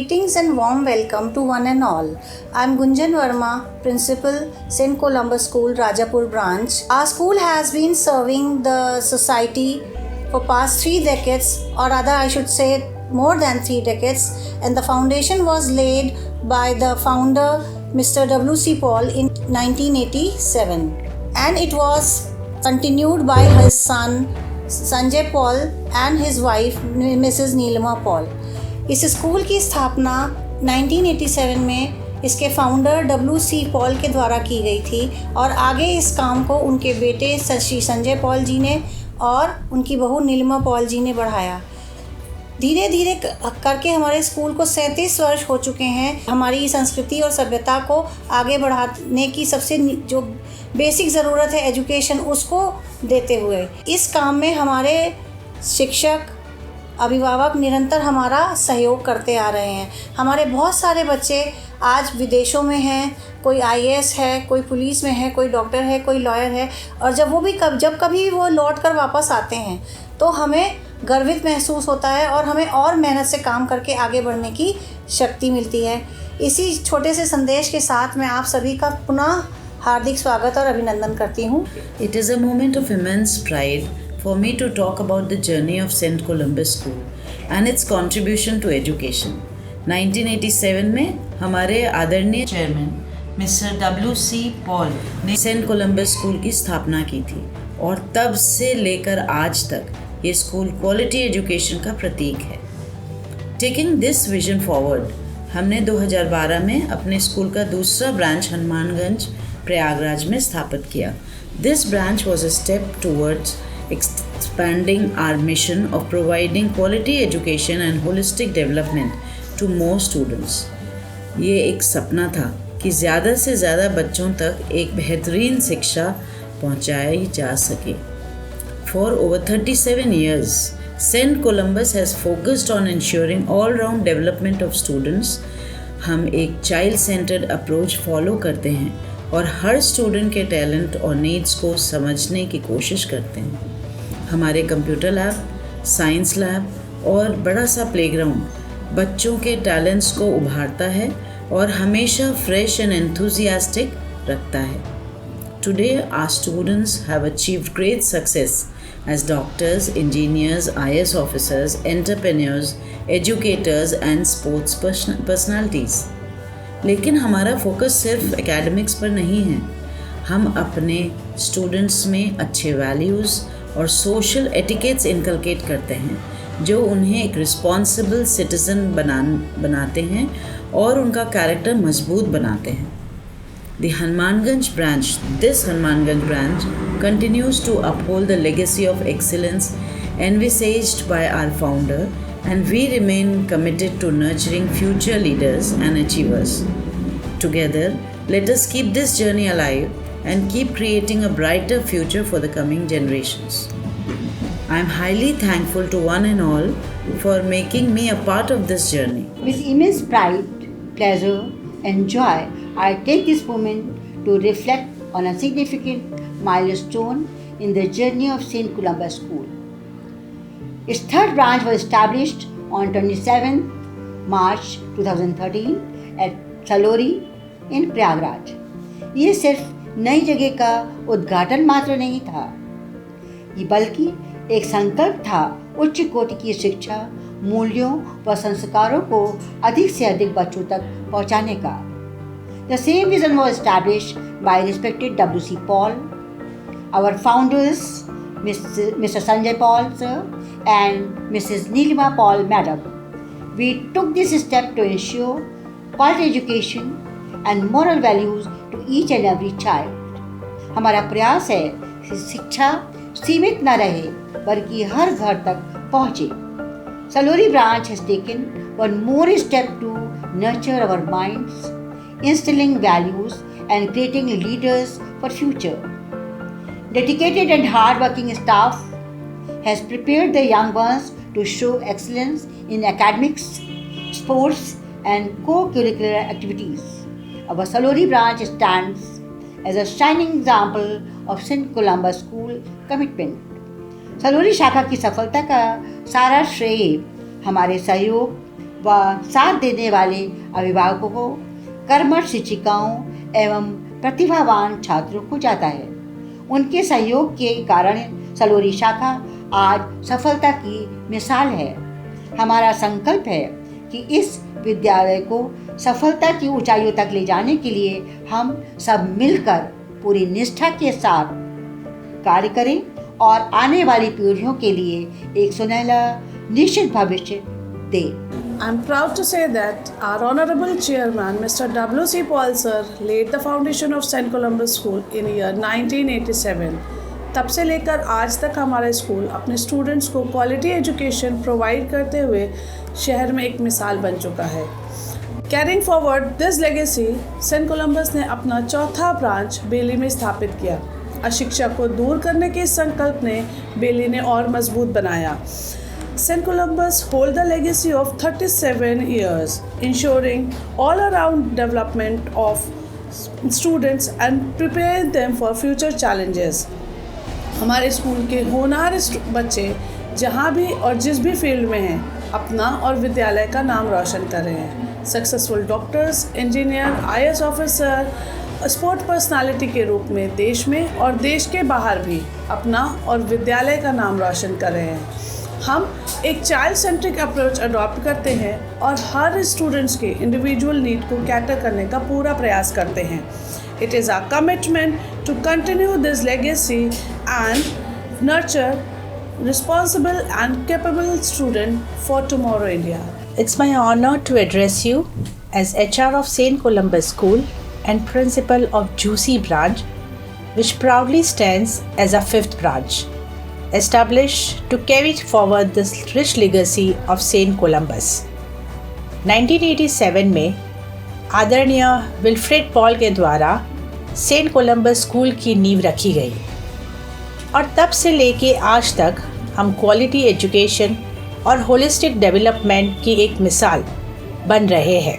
Greetings and warm welcome to one and all. I'm Gunjan Verma, Principal, St. Columbus School, Rajapur branch. Our school has been serving the society for past 3 decades, or rather I should say more than 3 decades, and the foundation was laid by the founder Mr. W.C. Paul in 1987, and it was continued by his son Sanjay Paul and his wife mrs Nilima Paul. इस school की स्थापना 1987 में इसके founder W.C. Paul के द्वारा की गई थी और आगे इस काम को उनके बेटे श्री संजय पॉल जी ने और उनकी बहू नीलिमा पॉल जी ने बढ़ाया। धीरे धीरे करके हमारे स्कूल को 37 वर्ष हो चुके हैं। हमारी संस्कृति और सभ्यता को आगे बढ़ाने की सबसे जो बेसिक ज़रूरत है एजुकेशन, उसको देते हुए इस काम में हमारे शिक्षक अभिभावक निरंतर हमारा सहयोग करते आ रहे हैं। हमारे बहुत सारे बच्चे आज विदेशों में हैं, कोई IAS है, कोई पुलिस में है, कोई डॉक्टर है, कोई लॉयर है, और जब कभी वो लौट कर वापस आते हैं तो हमें गर्वित महसूस होता है और हमें और मेहनत से काम करके आगे बढ़ने की शक्ति मिलती है। इसी छोटे से संदेश के साथ मैं आप सभी का पुनः हार्दिक स्वागत और अभिनंदन करती हूँ। It is a moment of immense pride for me to talk about the journey of St. Columbus School and its contribution to education. 1987 में हमारे आदरणीय चेयरमैन मिस्टर W.C. पॉल ने सेंट कोलंबस स्कूल की स्थापना की थी और तब से लेकर आज तक ये स्कूल क्वालिटी एजुकेशन का प्रतीक है। टेकिंग दिस विजन फॉरवर्ड, हमने 2012 में अपने स्कूल का दूसरा ब्रांच हनुमानगंज प्रयागराज में स्थापित किया। This branch was a step towards expanding our mission of providing quality education and holistic development to more students. ये एक सपना था कि ज़्यादा से ज़्यादा बच्चों तक एक बेहतरीन शिक्षा पहुंचाई जा सके। For over 37 years, St. Columbus has focused on ensuring all-round development of students. हम एक child-centered approach follow करते हैं और हर स्टूडेंट के टैलेंट और नीड्स को समझने की कोशिश करते हैं। हमारे कंप्यूटर लैब, साइंस लैब और बड़ा सा प्लेग्राउंड बच्चों के टैलेंट्स को उभारता है और हमेशा फ्रेश एंड एंथुजियास्टिक रखता है। Today our students have achieved great success as doctors, engineers, IAS officers, entrepreneurs, educators and sports personalities. लेकिन हमारा फोकस सिर्फ एकेडमिक्स पर नहीं है। हम अपने स्टूडेंट्स में अच्छे वैल्यूज़ और सोशल एटिकेट्स इनकलकेट करते हैं जो उन्हें एक रिस्पॉन्सिबल सिटीज़न बनाते हैं और उनका कैरेक्टर मजबूत बनाते हैं। The Hanumanganj branch, this Hanumanganj branch continues to uphold the legacy of excellence envisaged by our founder, and we remain committed to nurturing future leaders and achievers. Together, let us keep this journey alive and keep creating a brighter future for the coming generations. I am highly thankful to one and all for making me a part of this journey. With immense pride, pleasure, and joy, I take this moment to reflect on a significant milestone in the journey of St. Columbus School. Its third branch was established on 27 March 2013 at Salori in Prayagraj. ये सिर्फ नई जगह का उद्घाटन मात्र नहीं था, ये बल्कि एक संकल्प था उच्च कोटि की शिक्षा, मूल्यों व संस्कारों को अधिक से अधिक बच्चों तक पहुंचाने का। The same vision was established by respected W.C. Paul, our founders, Mr. Sanjay Paul sir and Mrs. Neelima Paul madam. We took this step to ensure quality education and moral values to each and every child. हमारा प्रयास है कि शिक्षा सीमित न रहे बल्कि हर घर तक पहुँचे। Salori branch has taken one more step to nurture our minds, instilling values and creating leaders for future. Dedicated and hard-working staff has prepared the young ones to show excellence in academics, sports and co-curricular activities. Our Salori branch stands as a shining example of St. Columbus School commitment. Salori शाखा की सफलता का सारा श्रेय हमारे सहयोग, व साथ देने वाले अभिभावकों को, कर्मठ शिक्षिकाओं एवं प्रतिभावान छात्रों को जाता है। उनके सहयोग के कारण सलोरी शाखा आज सफलता की मिसाल है। हमारा संकल्प है कि इस विद्यालय को सफलता की ऊंचाइयों तक ले जाने के लिए हम सब मिलकर पूरी निष्ठा के साथ कार्य करें और आने वाली पीढ़ियों के लिए एक सुनहरा निश्चित भविष्य दें। I'm proud to say that our Honorable Chairman, Mr. W.C. Paul Sir, laid the foundation of St. Columbus School in year 1987. तब से लेकर आज तक हमारा स्कूल अपने स्टूडेंट्स को क्वालिटी एजुकेशन प्रोवाइड करते हुए शहर में एक मिसाल बन चुका है। Carrying forward this legacy, saint Columbus ने अपना चौथा ब्रांच बेली में स्थापित किया। अशिक्षा को दूर करने के संकल्प ने बेली ने और मजबूत बनाया। St. Columbus hold the legacy of 37 years, ensuring all-around development of students and preparing them for future challenges. हमारे स्कूल के होनहार बच्चे जहाँ भी और जिस भी फील्ड में हैं, अपना और विद्यालय का नाम रोशन कर रहे हैं। Successful doctors, engineer, IAS officer, sport personality के रूप में देश में और देश के बाहर भी अपना और विद्यालय का नाम रोशन कर रहे हैं। हम एक चाइल्ड सेंट्रिक अप्रोच अडॉप्ट करते हैं और हर स्टूडेंट्स के इंडिविजुअल नीड को कैटर करने का पूरा प्रयास करते हैं। It is our commitment to continue this legacy and nurture responsible and capable student for tomorrow India. It's my honor to address you as HR of St. Columbus School and principal of Juicy branch, which proudly stands as a fifth branch, established to carry forward this rich legacy of St. Columbus. 1987 में आदरणीय Wilfred Paul के द्वारा Saint Columbus school की नींव रखी गई और तब से लेके आज तक हम क्वालिटी एजुकेशन और होलिस्टिक डेवलपमेंट की एक मिसाल बन रहे हैं।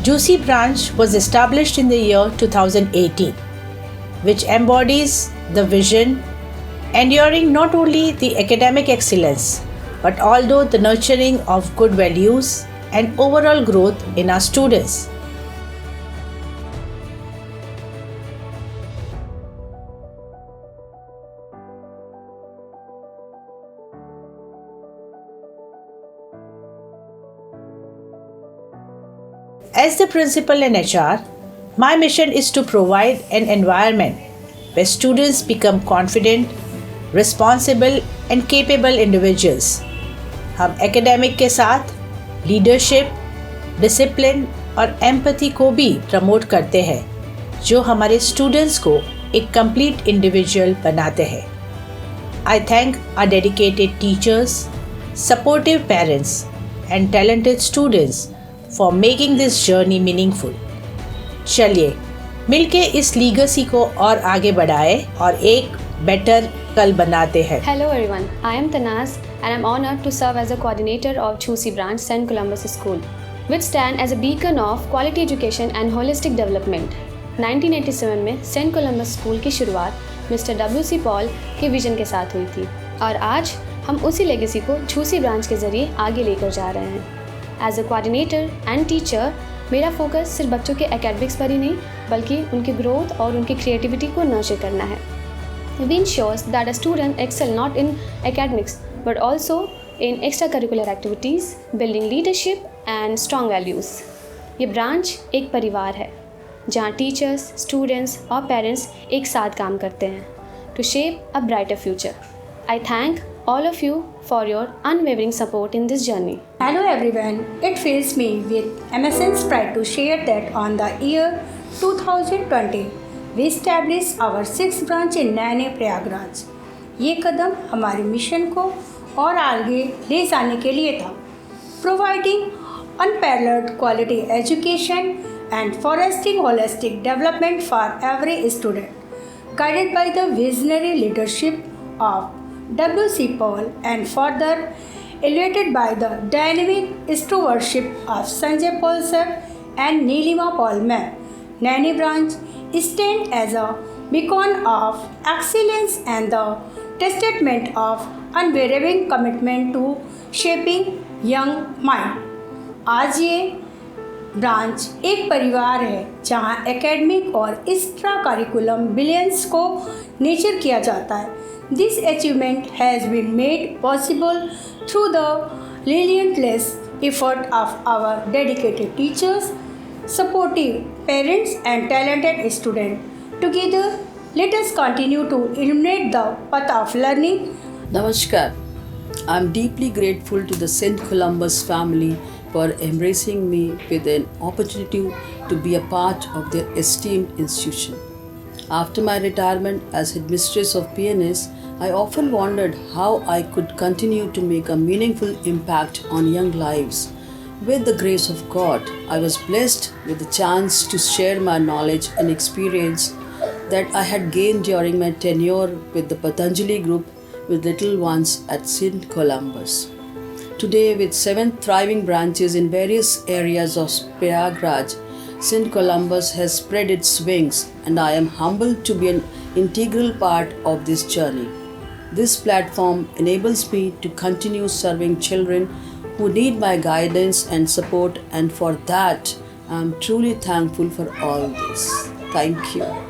Juicy branch was established in the year 2018, which embodies the vision enduring not only the academic excellence but also the nurturing of good values and overall growth in our students. As the principal and HR, my mission is to provide an environment where students become confident, responsible and capable individuals. हम academic के साथ leadership, discipline और empathy को भी promote करते हैं, जो हमारे स्टूडेंट्स को एक कंप्लीट इंडिविजुअल बनाते हैं। I thank our dedicated teachers, supportive parents and talented students for making this journey meaningful. चलिए मिलके इस लीगेसी को और आगे बढ़ाए और एक बेटर कल बनाते हैं। Hello everyone, I am Tanaz and I am honored to serve as a coordinator of Juicy branch St. Columbus School, which stand as a beacon of quality education and holistic development. 1987 में Saint Columbus school की शुरुआत mister W.C. Paul के vision के साथ हुई थी और आज हम उसी लेगेसी को जूसी ब्रांच के ज़रिए आगे लेकर जा रहे हैं। As a coordinator and teacher मेरा फोकस सिर्फ बच्चों के एकेडमिक्स पर ही नहीं बल्कि उनकी ग्रोथ और उनकी क्रिएटिविटी को नर्चर करना है। We insures that a student excel not in academics but also in extra curricular activities, building leadership and strong values. ये ब्रांच एक परिवार है जहाँ टीचर्स, स्टूडेंट्स और पेरेंट्स एक साथ काम करते हैं to shape a brighter future. I thank all of you for your unwavering support in this journey. Hello everyone, it fills me with immense pride to share that on the year 2020, we established our 6th branch in Naini Prayagraj. ये कदम हमारे mission को और आगे ले जाने के लिए था, providing unparalleled quality education and fostering holistic development for every student, guided by the visionary leadership of W.C. Paul and further elevated by the dynamic stewardship of Sanjay Paul sir and Neelima Paul ma'am. Nani branch stands as a beacon of excellence and the testament of unwavering commitment to shaping young mind. आज ये branch एक परिवार है जहां academic और extra curriculum brilliance को nature किया जाता है. This achievement has been made possible through the relentless effort of our dedicated teachers, supportive parents and talented students. Together, let us continue to illuminate the path of learning. Namaskar. I am deeply grateful to the St. Columbus family for embracing me with an opportunity to be a part of their esteemed institution. After my retirement as headmistress of PNS, I often wondered how I could continue to make a meaningful impact on young lives. With the grace of God, I was blessed with the chance to share my knowledge and experience that I had gained during my tenure with the Patanjali Group with little ones at St. Columbus. Today, with 7 thriving branches in various areas of Prayagraj, St. Columbus has spread its wings, and I am humbled to be an integral part of this journey. This platform enables me to continue serving children who need my guidance and support, and for that, I am truly thankful for all this. Thank you.